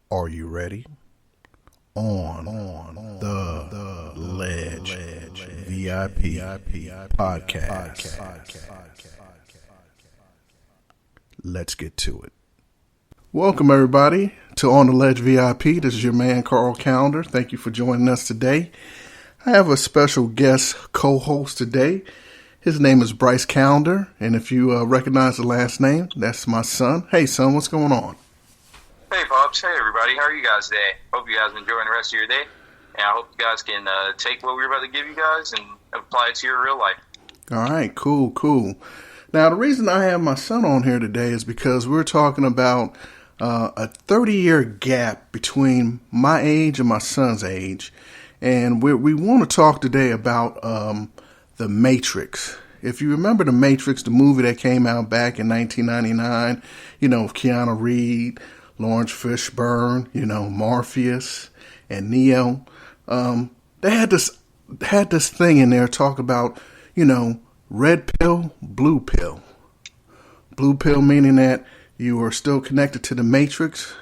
Are you ready? On the Ledge VIP podcast. Let's get to it. Welcome everybody to On the Ledge VIP. This is your man Carl Calendar. Thank you for joining us today. I have a special guest co-host today. His name is Bryce Calendar, and if you recognize the last name, that's my son. Hey son, what's going on? Hey Pops, hey everybody, how are you guys today? Hope you guys are enjoying the rest of your day, and I hope you guys can take what we're about to give you guys and apply it to your real life. All right, cool. Now, the reason I have my son on here today is because we're talking about a 30-year gap between my age and my son's age, and we want to talk today about The Matrix. If you remember The Matrix, the movie that came out back in 1999, with Keanu Reeves, Lawrence Fishburne, Morpheus and Neo. They had this thing in there talk about, red pill, blue pill. Blue pill meaning that you are still connected to the Matrix,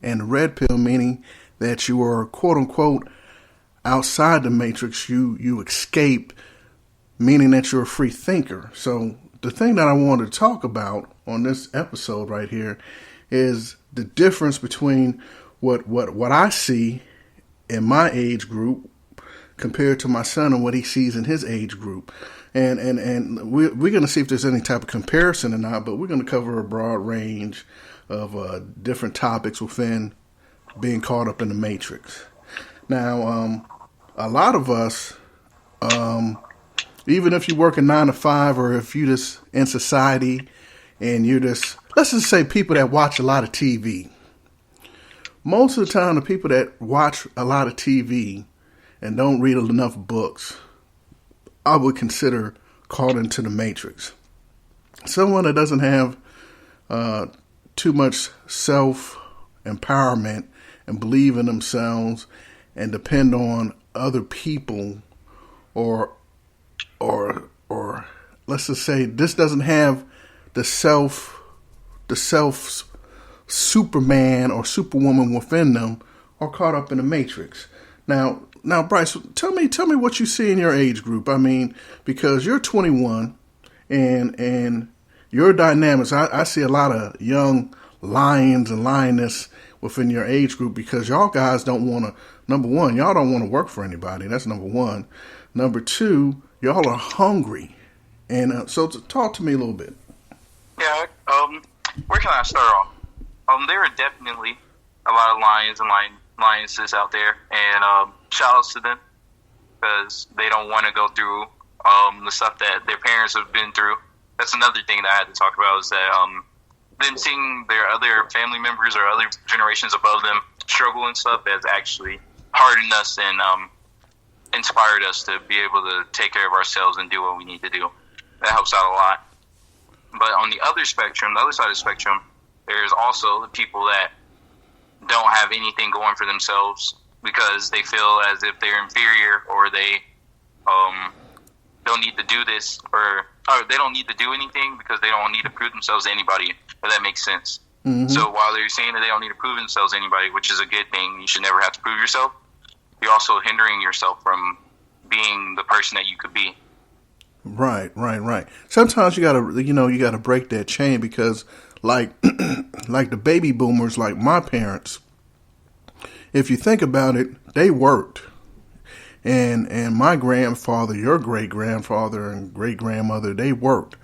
and the red pill meaning that you are quote unquote outside the Matrix. You escape, meaning that you're a free thinker. So the thing that I wanted to talk about on this episode right here is the difference between what I see in my age group compared to my son and what he sees in his age group. And we're going to see if there's any type of comparison or not, but we're going to cover a broad range of different topics within being caught up in the Matrix. Now, a lot of us, even if you work a 9 to 5 or if you just in society and you're just, let's just say people that watch a lot of TV. Most of the time, the people that watch a lot of TV and don't read enough books, I would consider caught into the Matrix. Someone that doesn't have too much self-empowerment and believe in themselves and depend on other people or let's just say this doesn't have the self Superman or Superwoman within them are caught up in the Matrix. Now, Bryce, tell me what you see in your age group. I mean, because you're 21 and your dynamics, I see a lot of young lions and lioness within your age group because y'all guys don't want to, number one, y'all don't want to work for anybody. That's number one. Number two, y'all are hungry. And so talk to me a little bit. Yeah, where can I start off? There are definitely a lot of lions and lionesses out there, and shout outs to them because they don't want to go through the stuff that their parents have been through. That's another thing that I had to talk about is that them seeing their other family members or other generations above them struggle and stuff has actually hardened us and inspired us to be able to take care of ourselves and do what we need to do. That helps out a lot. But on the other spectrum, the other side of the spectrum, there's also the people that don't have anything going for themselves because they feel as if they're inferior or they don't need to do this or they don't need to do anything because they don't need to prove themselves to anybody, if that makes sense. Mm-hmm. So while they're saying that they don't need to prove themselves to anybody, which is a good thing, you should never have to prove yourself, you're also hindering yourself from being the person that you could be. Right. Sometimes you gotta break that chain because like the baby boomers, like my parents, if you think about it, they worked. And my grandfather, your great grandfather and great grandmother, they worked.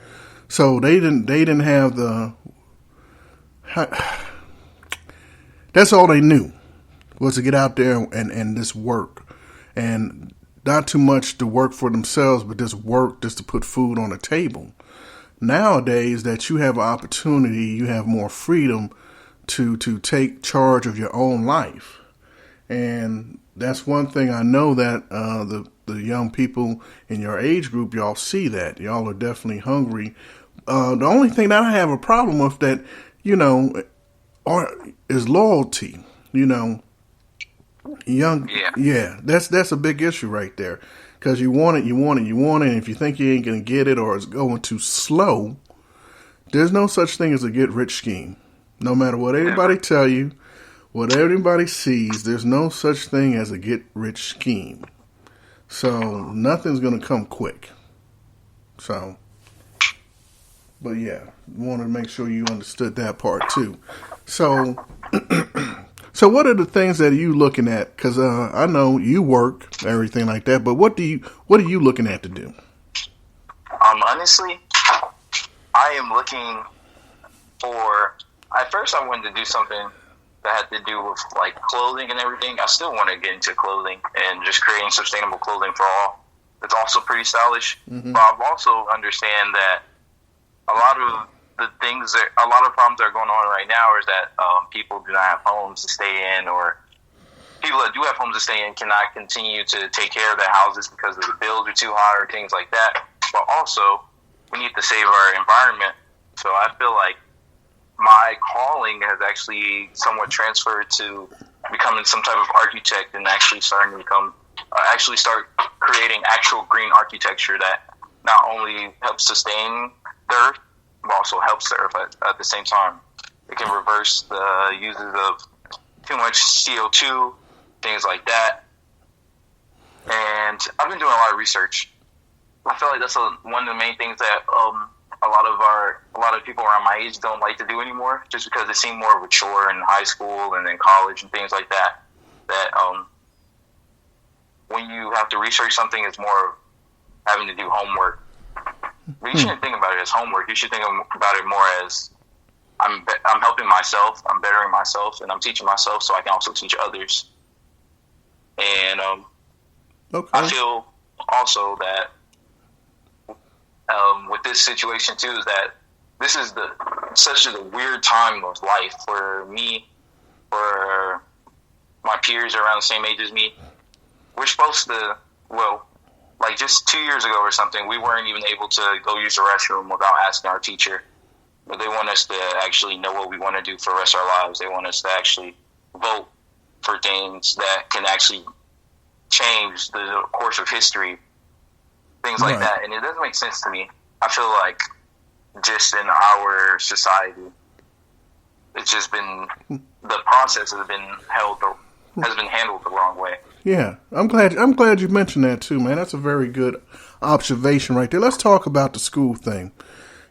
So they didn't have that's all they knew was to get out there and just work. And not too much to work for themselves, but just work just to put food on the table. Nowadays that you have an opportunity, you have more freedom to take charge of your own life. And that's one thing I know that the young people in your age group, y'all see that. Y'all are definitely hungry. The only thing that I have a problem with that, is loyalty. That's a big issue right there. Because you want it, and if you think you ain't going to get it or it's going too slow, there's no such thing as a get-rich scheme. No matter what anybody tell you, what everybody sees, there's no such thing as a get-rich scheme. So nothing's going to come quick. So, but yeah, wanted to make sure you understood that part too. So, so what are the things that you looking at? Because I know you work, everything like that. But what are you looking at to do? Honestly, I am looking for. At first, I wanted to do something that had to do with like clothing and everything. I still want to get into clothing and just creating sustainable clothing for all. It's also pretty stylish, but I've also understand that a lot of problems that are going on right now is that people do not have homes to stay in, or people that do have homes to stay in cannot continue to take care of their houses because the bills are too high or things like that. But also, we need to save our environment. So I feel like my calling has actually somewhat transferred to becoming some type of architect and actually starting to start creating actual green architecture that not only helps sustain the earth, but also helps the earth at the same time. It can reverse the uses of too much CO2, things like that. And I've been doing a lot of research. I feel like that's one of the main things that a lot of people around my age don't like to do anymore, just because it seemed more of a chore in high school and in college and things like that. That when you have to research something, it's more having to do homework. But you shouldn't think about it as homework. You should think about it more as I'm helping myself, I'm bettering myself, and I'm teaching myself so I can also teach others. And I feel also that with this situation too is that this is such a weird time of life for me, for my peers around the same age as me. We're supposed to, like just 2 years ago or something, we weren't even able to go use the restroom without asking our teacher. But they want us to actually know what we want to do for the rest of our lives. They want us to actually vote for things that can actually change the course of history, things like that. And it doesn't make sense to me. I feel like just in our society, it's just been, the process has been handled the wrong way. Yeah, I'm glad you mentioned that too, man. That's a very good observation right there. Let's talk about the school thing.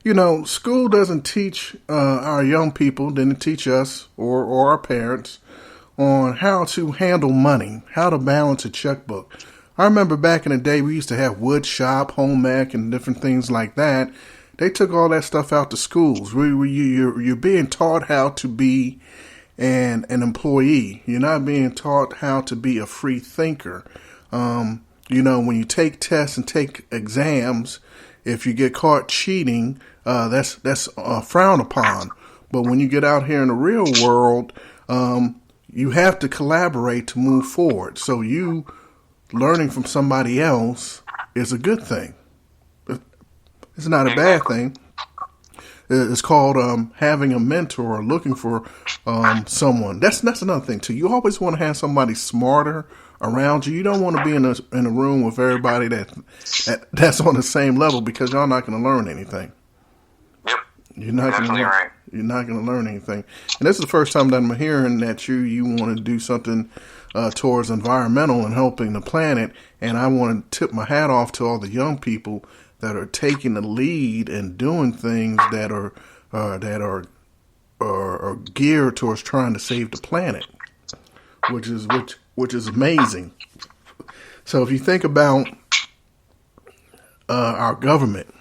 You know, school doesn't teach our young people, didn't teach us or our parents on how to handle money, how to balance a checkbook. I remember back in the day, we used to have wood shop, home ec, and different things like that. They took all that stuff out to schools. You're being taught how to be an employee. You're not being taught how to be a free thinker. When you take tests and take exams, if you get caught cheating, that's frowned upon. But when you get out here in the real world, you have to collaborate to move forward. So you learning from somebody else is a good thing. It's not a bad thing. It's called having a mentor or looking for someone. That's another thing too. You always want to have somebody smarter around you. You don't want to be in a room with everybody that's on the same level, because y'all not going to learn anything. Yep. You're not going to learn anything. And this is the first time that I'm hearing that you want to do something towards environmental and helping the planet. And I want to tip my hat off to all the young people that are taking the lead and doing things that are geared towards trying to save the planet, which is amazing. So if you think about our government,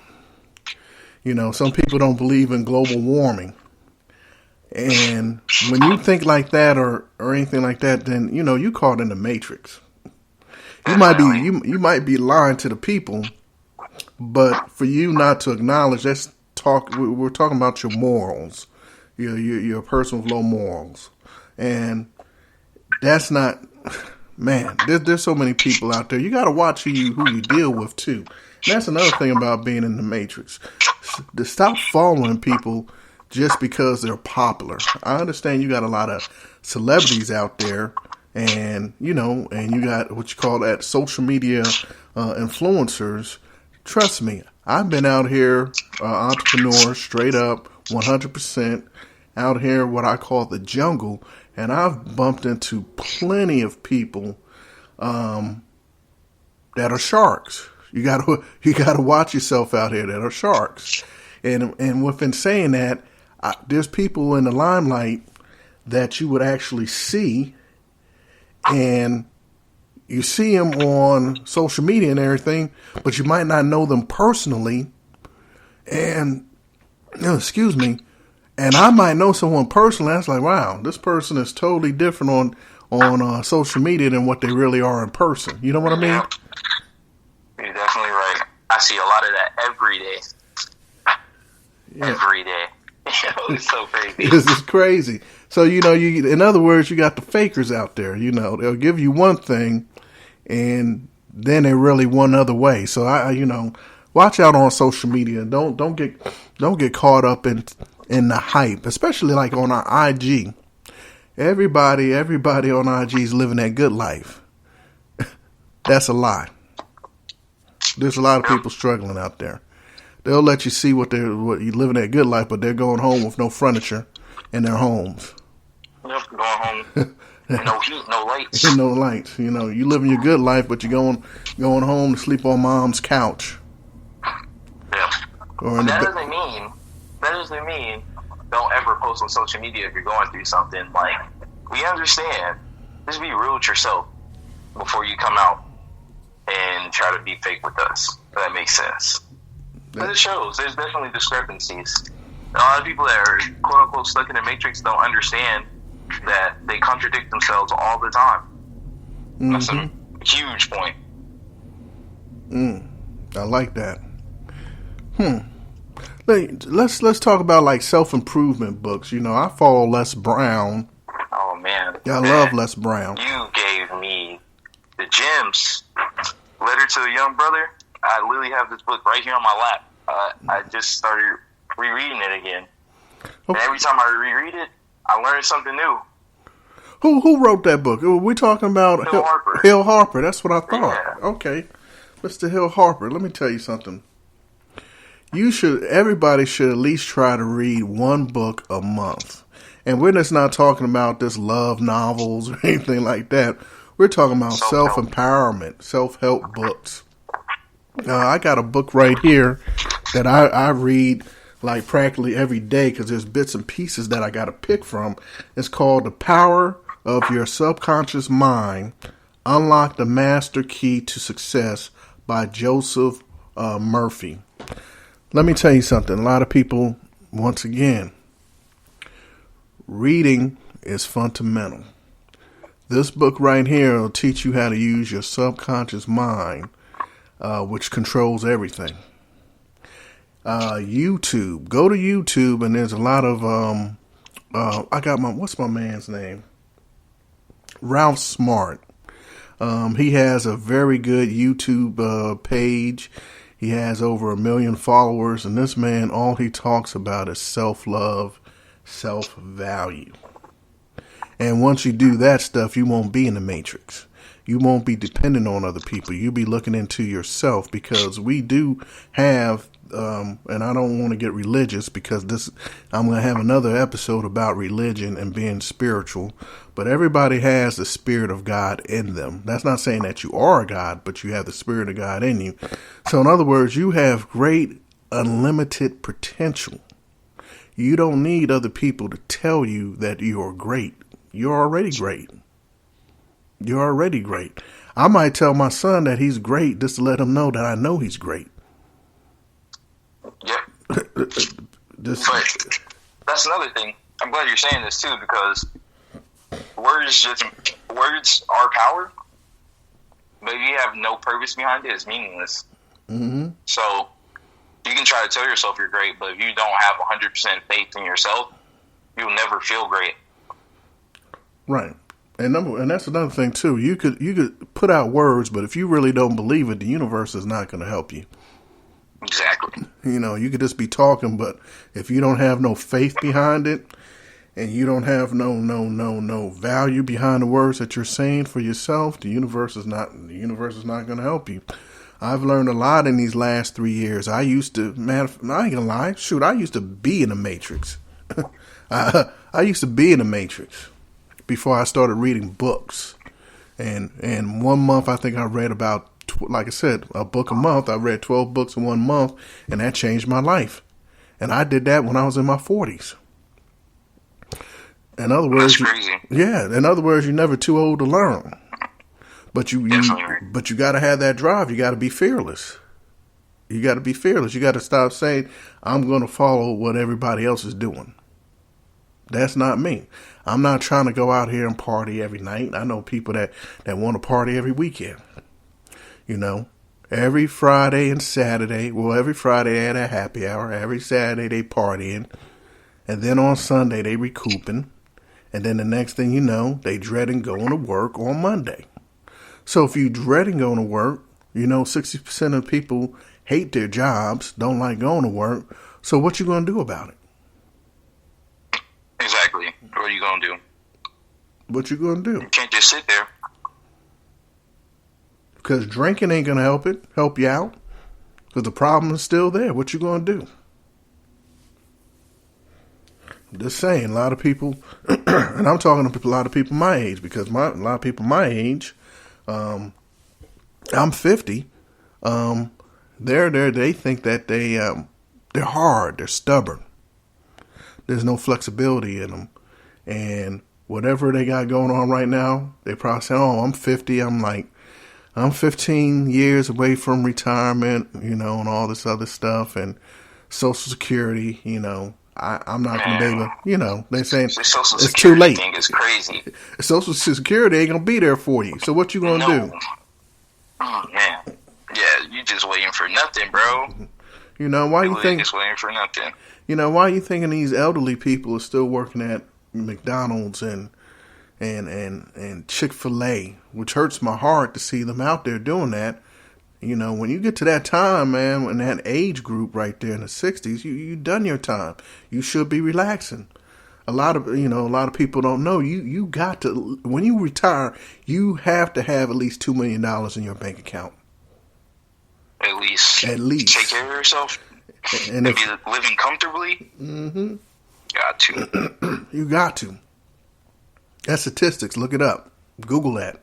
some people don't believe in global warming. And when you think like that or anything like that, then, you caught in the matrix. You might be lying to the people, but for you not to acknowledge, we're talking about your morals, your person with low morals. And that's not, man, there's so many people out there. You got to watch who you deal with too. And that's another thing about being in the matrix. To stop following people just because they're popular. I understand you got a lot of celebrities out there, and you got what you call that social media influencers. Trust me, I've been out here, entrepreneur, straight up, 100%. out here, what I call the jungle, and I've bumped into plenty of people that are sharks. You gotta watch yourself out here that are sharks. And within saying that, there's people in the limelight that you would actually see, and you see them on social media and everything, but you might not know them personally. And excuse me, and I might know someone personally. That's like, wow, this person is totally different on social media than what they really are in person. You know what I mean? You're definitely right. I see a lot of that every day. Yeah. Every day. It's so crazy. This is crazy. So, in other words, you got the fakers out there. They'll give you one thing, and then they really one other way. So, watch out on social media. Don't get caught up in the hype, especially like on our IG. Everybody on IG is living that good life. That's a lie. There's a lot of people struggling out there. They'll let you see what you're living that good life, but they're going home with no furniture in their homes. Yep, going home. No heat, no lights. No lights. You living your good life, but you're going home to sleep on mom's couch. Yeah. That doesn't mean don't ever post on social media if you're going through something. Like, we understand. Just be real with yourself before you come out and try to be fake with us. If that makes sense. But it shows. There's definitely discrepancies. A lot of people that are quote unquote stuck in the matrix don't understand that they contradict themselves all the time. Mm-hmm. That's a huge point. I like that. Let's talk about like self-improvement books. I follow Les Brown. Oh man, I love Les Brown. You gave me the gems. Letter to a Young Brother. I literally have this book right here on my lap. I just started rereading it again. Okay. And every time I reread it, I learn something new. Who wrote that book? We're talking about Hill Harper. Hill Harper. That's what I thought. Yeah. Okay, Mr. Hill Harper. Let me tell you something. Everybody should at least try to read one book a month. And we're just not talking about this love novels or anything like that. We're talking about self-empowerment, self-help books. I got a book right here that I read like practically every day because there's bits and pieces that I got to pick from. It's called The Power of Your Subconscious Mind, Unlock the Master Key to Success by Joseph Murphy. Let me tell you something. A lot of people, once again, reading is fundamental. This book right here will teach you how to use your subconscious mind, which controls everything. YouTube. Go to YouTube, and there's a lot of what's my man's name? Ralph Smart. He has a very good YouTube page. He has over 1 million followers, and this man, all he talks about is self-love, self-value. And once you do that stuff, you won't be in the matrix. You won't be dependent on other people. You'll be looking into yourself, because we do have, and I don't want to get religious because I'm going to have another episode about religion and being spiritual, but everybody has the Spirit of God in them. That's not saying that you are a God, but you have the Spirit of God in you. So in other words, you have great unlimited potential. You don't need other people to tell you that you are great. You're already great. You're already great. I might tell my son that he's great just to let him know that I know he's great. Yep. But that's another thing. I'm glad you're saying this too, because words are power, but if you have no purpose behind it, it's meaningless. Mm-hmm. So you can try to tell yourself you're great, but if you don't have 100% faith in yourself, you'll never feel great. Right. And that's another thing too. You could put out words, but if you really don't believe it, the universe is not going to help you. Exactly. You could just be talking, but if you don't have no faith behind it, and you don't have no value behind the words that you're saying for yourself, the universe is not going to help you. I've learned a lot in these last 3 years. I used to, I ain't gonna lie, I used to be in the matrix. I used to be in the Matrix before I started reading books. And 1 month, I think I read about, like I said, a book a month. I read 12 books in 1 month, and that changed my life. And I did that when I was in my 40s. In other words, That's crazy. in other words, you're never too old to learn. But you Definitely. but you got to have that drive. You got to be fearless. You got to be fearless. You got to stop saying, I'm going to follow what everybody else is doing. That's not me. I'm not trying to go out here and party every night. I know people that want to party every weekend. You know, every Friday and Saturday. Well, every Friday they had a happy hour. Every Saturday they partying. And then on Sunday they recouping. And then the next thing you know, they dreading going to work on Monday. So if you dreading going to work, 60% of people hate their jobs, don't like going to work. So what you going to do about it? Exactly. What are you going to do? What you going to do? You can't just sit there. Because drinking ain't going to help you out. Because the problem is still there. What you going to do? I'm just saying, a lot of people, and I'm talking to a lot of people my age, because a lot of people my age, I'm 50. They think that they're hard, they're stubborn. There's no flexibility in them, and whatever they got going on right now, they probably say, "Oh, I'm 50." I'm 15 years away from retirement, and all this other stuff, and Social Security, I'm not going to be able, they're saying it's too late. Thing is crazy. Social Security ain't going to be there for you. So what you going to do? Oh, man. Yeah, you just waiting for nothing, bro. Why you think just waiting for nothing? Why you thinking these elderly people are still working at McDonald's and Chick-fil-A, which hurts my heart to see them out there doing that. When you get to that time, man, in that age group right there in the 60s, you done your time. You should be relaxing. A lot of people don't know. You got to, when you retire, you have to have at least $2 million in your bank account. At least. Take care of yourself. And be living comfortably. Mm-hmm. Got to. You got to. That's statistics. Look it up. Google that.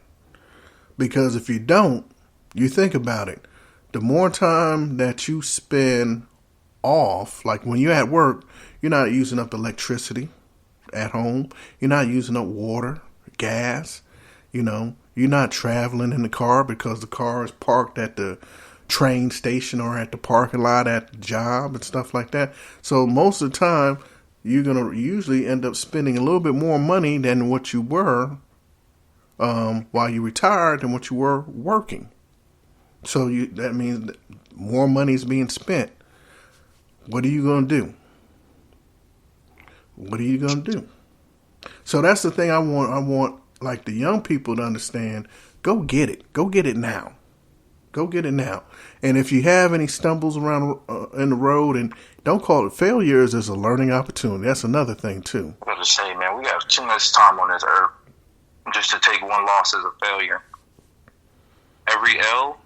Because if you don't, you think about it. The more time that you spend off, like when you're at work, you're not using up electricity at home. You're not using up water, gas. You're not traveling in the car because the car is parked at the train station or at the parking lot at the job and stuff like that. So most of the time, you're going to usually end up spending a little bit more money than what you were while you retired than what you were working. So that means that more money is being spent. What are you going to do? What are you going to do? So that's the thing I want like the young people to understand. Go get it. Go get it now. Go get it now. And if you have any stumbles around in the road, and don't call it failures, as a learning opportunity. That's another thing too. I gotta say, man, we have too much time on this earth just to take one loss as a failure. Every L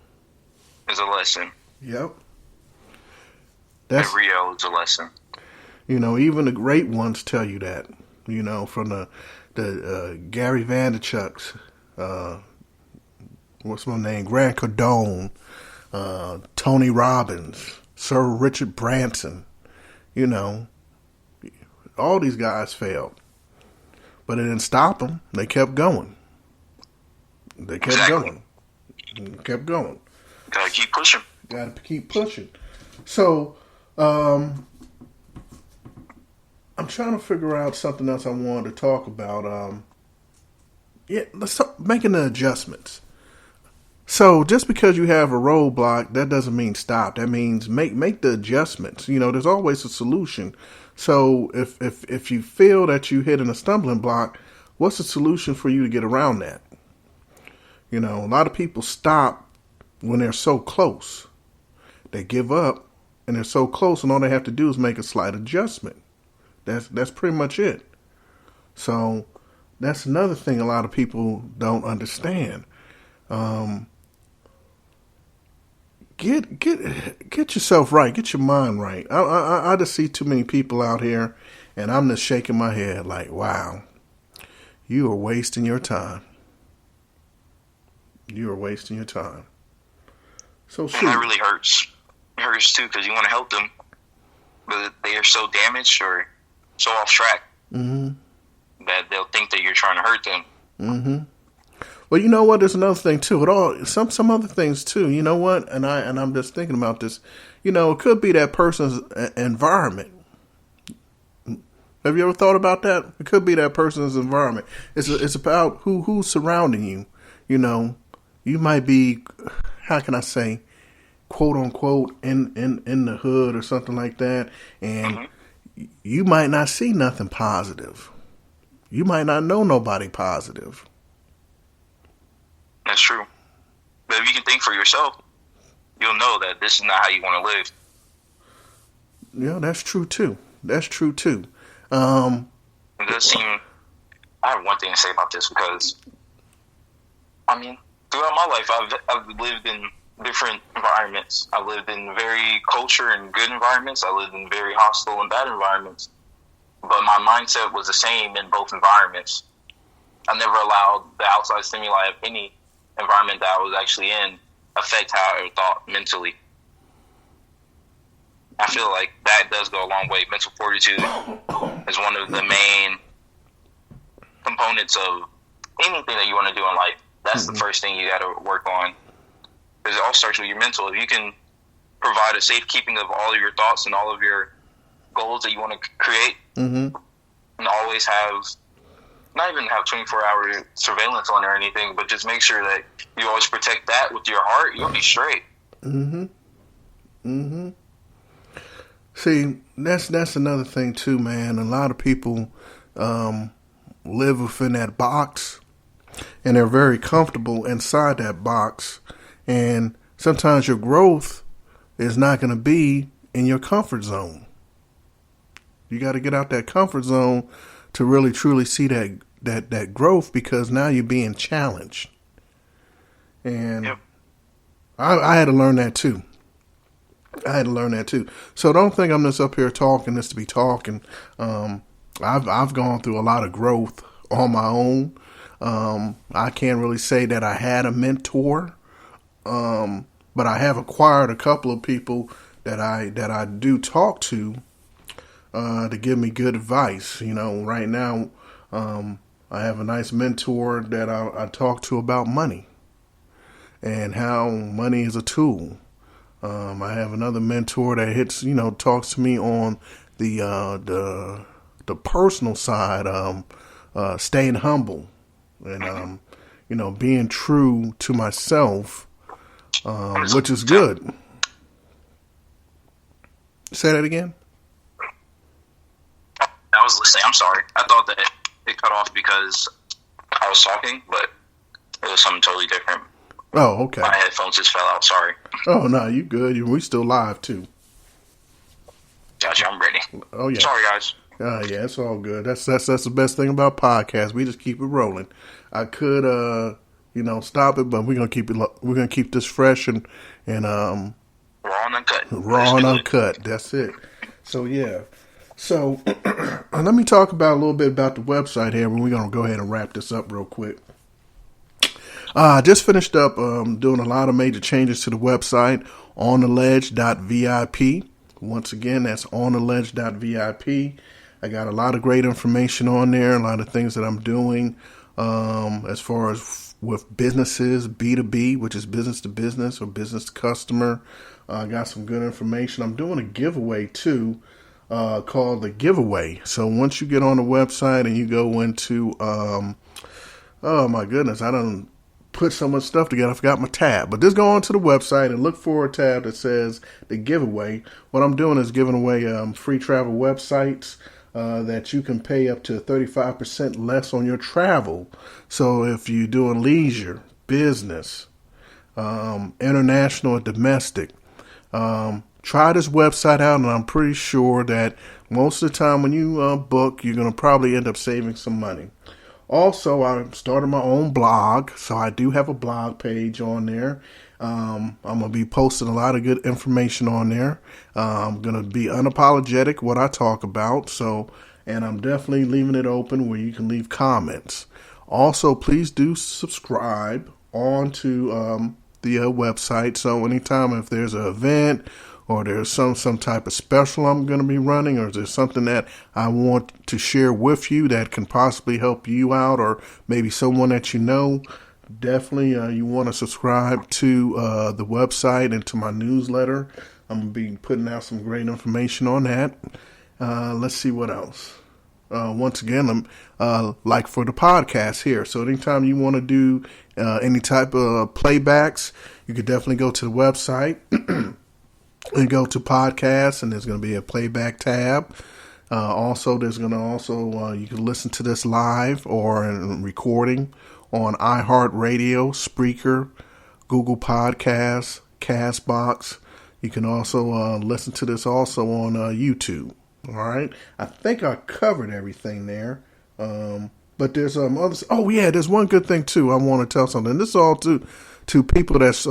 is a lesson. Yep. Every L is a lesson. Even the great ones tell you that. From the Gary Vaynerchuk's, what's my name? Grant Cardone, Tony Robbins, Sir Richard Branson. All these guys failed, but it didn't stop them. They kept going. Kept going. Gotta keep pushing. Gotta keep pushing. So, I'm trying to figure out something else I wanted to talk about. Let's talk making the adjustments. So just because you have a roadblock, that doesn't mean stop. That means make the adjustments. There's always a solution. So if you feel that you hit in a stumbling block, what's the solution for you to get around that? A lot of people stop when they're so close. They give up and they're so close, and all they have to do is make a slight adjustment. That's pretty much it. So that's another thing a lot of people don't understand. Get yourself right. Get your mind right. I just see too many people out here, And I'm just shaking my head like, wow, you are wasting your time. You are wasting your time. So and that really hurts. It hurts too because you want to help them, but they are so damaged or so off track that they'll think that you're trying to hurt them. Well, you know what? There's another thing too. It all some other things too. You know what? And I'm just thinking about this. You know, it could be that person's environment. Have you ever thought about that? It could be that person's environment. It's about who's surrounding you. You know, you might be, how can I say, quote unquote, in the hood or something like that, and you might not see nothing positive. You might not know nobody positive. That's true. But if you can think for yourself, you'll know that this is not how you want to live. Yeah, that's true too. That's true too. It does seem. I have one thing to say about this because, I mean, throughout my life, I've lived in different environments. I lived in very culture and good environments. I lived in very hostile and bad environments. But my mindset was the same in both environments. I never allowed the outside stimuli of any environment that I was actually in affect how I thought mentally. I feel like that does go a long way. Mental fortitude is one of the main components of anything that you want to do in life. That's the first thing you got to work on. Because it all starts with your mental. If you can provide a safekeeping of all of your thoughts and all of your goals that you want to create, and always have, not even have 24-hour surveillance on or anything, but just make sure that you always protect that with your heart, you'll be straight. See, that's another thing too, man. A lot of people live within that box, and they're very comfortable inside that box. And sometimes your growth is not going to be in your comfort zone. You got to get out that comfort zone to really truly see that growth, because now you're being challenged. And I had to learn that too. So don't think I'm just up here talking just to be talking. I've gone through a lot of growth on my own. I can't really say that I had a mentor, but I have acquired a couple of people that I do talk to give me good advice. You know, right now I have a nice mentor that I talk to about money and how money is a tool. I have another mentor that talks to me on the personal side, staying humble and being true to myself, which is good. Say that again. I was listening. I'm sorry. I thought that it cut off because I was talking, but it was something totally different. Oh, okay. My headphones just fell out. Sorry. Oh, no, you good. We still live, too. Gotcha. I'm ready. Oh, yeah. Sorry, guys. Yeah, it's all good. That's the best thing about podcasts. We just keep it rolling. I could, stop it, but we're gonna keep it. We're gonna keep this fresh and raw and uncut. Raw and uncut. That's it. So yeah. So let me talk about a little bit about the website here. We're gonna go ahead and wrap this up real quick. I just finished up doing a lot of major changes to the website, ontheledge.vip. Once again, that's ontheledge.vip. I got a lot of great information on there, a lot of things that I'm doing as far as with businesses, B2B, which is business to business or business to customer. I got some good information. I'm doing a giveaway too called The Giveaway. So once you get on the website and you go into, oh my goodness, I done put so much stuff together, I forgot my tab. But just go onto the website and look for a tab that says The Giveaway. What I'm doing is giving away free travel websites that you can pay up to 35% less on your travel. So if you're doing leisure, business, international or domestic, try this website out, and I'm pretty sure that most of the time when you book, you're going to probably end up saving some money. Also, I started my own blog, so I do have a blog page on there. I'm going to be posting a lot of good information on there. I'm going to be unapologetic what I talk about. So and I'm definitely leaving it open where you can leave comments. Also, please do subscribe onto the website. So anytime if there's an event or there's some type of special I'm going to be running, or there's something that I want to share with you that can possibly help you out, or maybe someone that you know, definitely you want to subscribe to the website and to my newsletter. I'm going to be putting out some great information on that. Let's see what else. Once again, like for the podcast here. So anytime you want to do any type of playbacks, you could definitely go to the website and go to podcasts, and there's going to be a playback tab. Also, there's going to you can listen to this live or in recording on iHeartRadio, Spreaker, Google Podcasts, Castbox. You can also listen to this also on YouTube. All right. I think I covered everything there. But there's others. Oh yeah, there's one good thing too. I want to tell something. This is all to people that's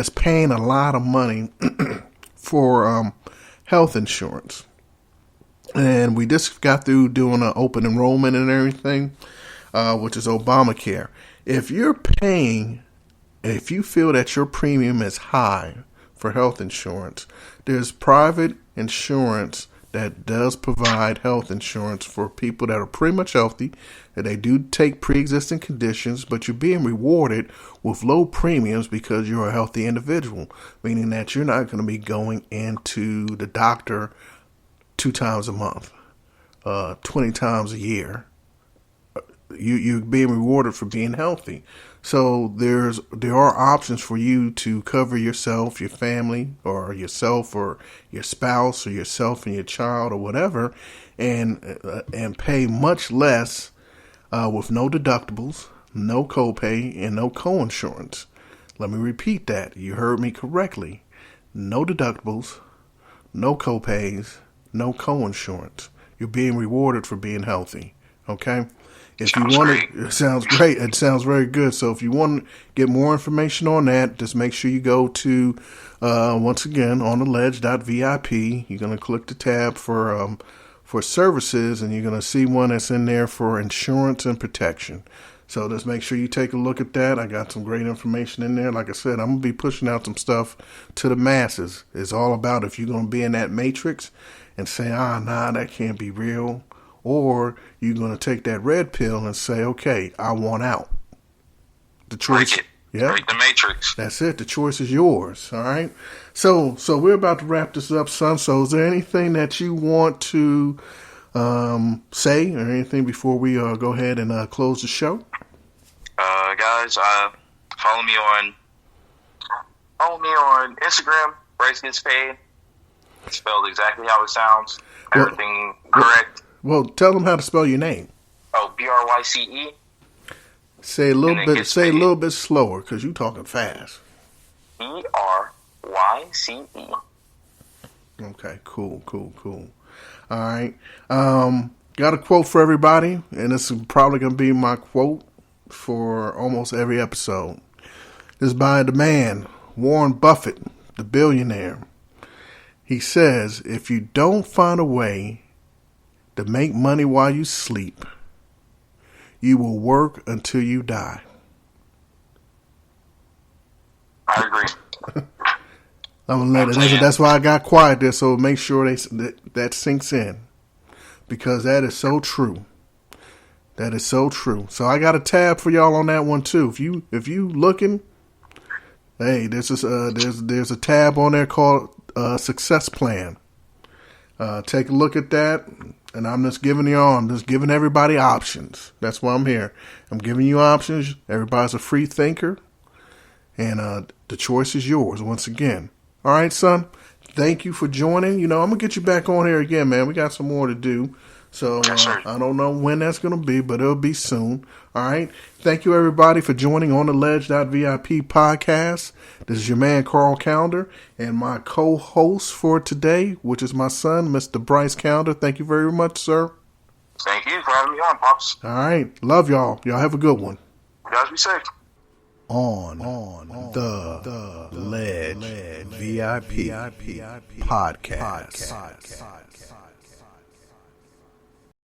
paying a lot of money for health insurance. And we just got through doing an open enrollment and everything, which is Obamacare. If you feel that your premium is high for health insurance, there's private insurance that does provide health insurance for people that are pretty much healthy, that they do take pre-existing conditions, but you're being rewarded with low premiums because you're a healthy individual, meaning that you're not going to be going into the doctor 2 times a month, 20 times a year. You're being rewarded for being healthy. So there are options for you to cover yourself, your family, or yourself, or your spouse, or yourself and your child, or whatever, and pay much less with no deductibles, no copay, and no coinsurance. Let me repeat that. You heard me correctly. No deductibles, no copays, no coinsurance. You're being rewarded for being healthy. Okay? If you want it sounds great. It sounds very good. So if you want to get more information on that, just make sure you go to, once again, on the ledge.vip. You're going to click the tab for services, and you're going to see one that's in there for insurance and protection. So just make sure you take a look at that. I got some great information in there. Like I said, I'm going to be pushing out some stuff to the masses. It's all about if you're going to be in that matrix and say, nah, that can't be real. Or you're going to take that red pill and say, okay, I want out. The choice, break the matrix. That's it. The choice is yours. All right. So we're about to wrap this up, son. So is there anything that you want to say or anything before we go ahead and close the show? Guys, follow me on Instagram. Bryce Gets Paid. It's spelled exactly how it sounds. Everything correct. Well, tell them how to spell your name. Oh, BRYCE. Say a little bit slower, because you're talking fast. BRYCE. Okay, cool. All right. Got a quote for everybody, and this is probably going to be my quote for almost every episode. This is by the man, Warren Buffett, the billionaire. He says, if you don't find a way to make money while you sleep, you will work until you die. I agree. I'm gonna let it. That's why I got quiet there. So make sure that sinks in, because that is so true. That is so true. So I got a tab for y'all on that one too. If you looking, hey, there's a tab on there called Success Plan. Take a look at that. And I'm just giving everybody options. That's why I'm here. I'm giving you options. Everybody's a free thinker. And the choice is yours once again. All right, son. Thank you for joining. I'm going to get you back on here again, man. We got some more to do. So I don't know when that's going to be, but it'll be soon. All right. Thank you, everybody, for joining on the Ledge.vip podcast. This is your man, Carl Calendar, and my co-host for today, which is my son, Mr. Bryce Calendar. Thank you very much, sir. Thank you for having me on, Pops. All right. Love y'all. Y'all have a good one. You guys be safe. On the Ledge VIP podcast.